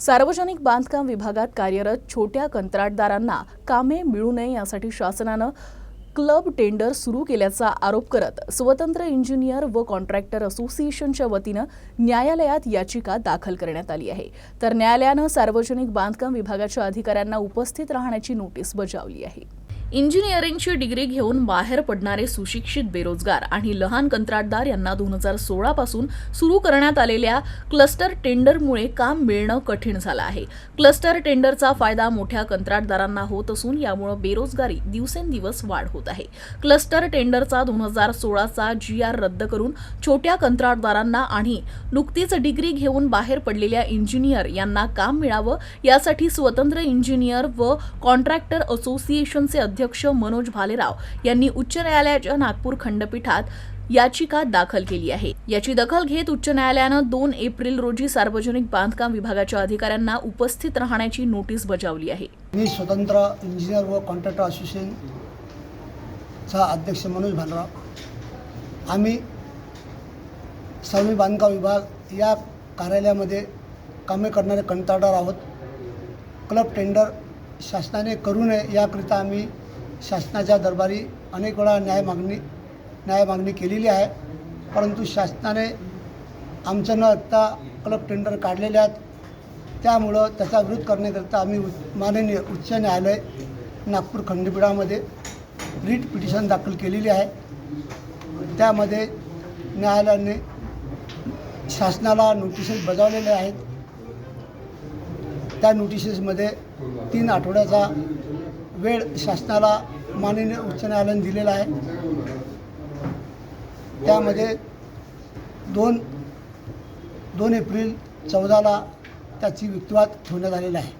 सार्वजनिक बांधकाम विभागात कार्यरत छोट्या कंत्राटदारांना कामे मिळू नये यासाठी शासनानं क्लब टेंडर सुरू केल्याचा आरोप करत स्वतंत्र इंजिनियर व कॉन्ट्रॅक्टर असोसिएशनच्या वतीनं न्यायालयात याचिका दाखल करण्यात आली आहे। तर न्यायालयानं सार्वजनिक बांधकाम विभागाच्या अधिकाऱ्यांना उपस्थित राहण्याची नोटीस बजावली आहे। इंजिनिअरिंगची डिग्री घेऊन बाहेर पडणारे सुशिक्षित बेरोजगार आणि लहान कंत्राटदार यांना 2016 पासून सुरू करण्यात आलेल्या क्लस्टर टेंडरमुळे काम मिळणं कठीण झालं आहे। क्लस्टर टेंडरचा फायदा मोठ्या कंत्राटदारांना होत असून यामुळे बेरोजगारी दिवसेंदिवस वाढ होत आहे। क्लस्टर टेंडरचा 2016चा GR रद्द करून छोट्या कंत्राटदारांना आणि नुकतीच डिग्री घेऊन बाहेर पडलेल्या इंजिनियर यांना काम मिळावं यासाठी स्वतंत्र इंजिनियर व कॉन्ट्रॅक्टर असोसिएशनचे अध्यक्ष मनोज भालेराव यांनी उच्च न्यायालयाच्या नागपूर खंडपीठात याचिका दाखल केली आहे। याची दखल घेत उच्च न्यायालयानं 2 एप्रिल रोजी सार्वजनिक बांधकाम विभागाच्या अधिकाऱ्यांना उपस्थित राहण्याची नोटीस बजावली आहे। मी स्वतंत्र इंजिनियर व कॉन्ट्रॅक्टर असोसिएशनचा अध्यक्ष मनोज भालेराव, आम्ही सार्वजनिक बांधकाम विभाग या कार्यालयामध्ये कामे करणारे कंत्राटदार आहोत। क्लब टेंडर शासनाने करू नये याकरिता आम्ही शासनाच्या दरबारी अनेक वेळा न्याय मागणी केलेली आहे, परंतु शासनाने आमचं न ऐकता क्लब टेंडर काढलेले आहेत। त्यामुळं त्याचा विरोध करण्याकरिता आम्ही माननीय उच्च न्यायालय नागपूर खंडपीठामध्ये रिट पिटिशन दाखल केलेली आहे। त्यामध्ये न्यायालयाने शासनाला नोटिसेस बजावलेल्या आहेत। त्या नोटिसेसमध्ये 3 आठवड्याचा वेळ शासनाला माननीय उच्च न्यायालयाने दिलेला आहे। त्यामध्ये 2 एप्रिल 14 त्याची युक्तिवाद ठेवण्यात आलेला आहे।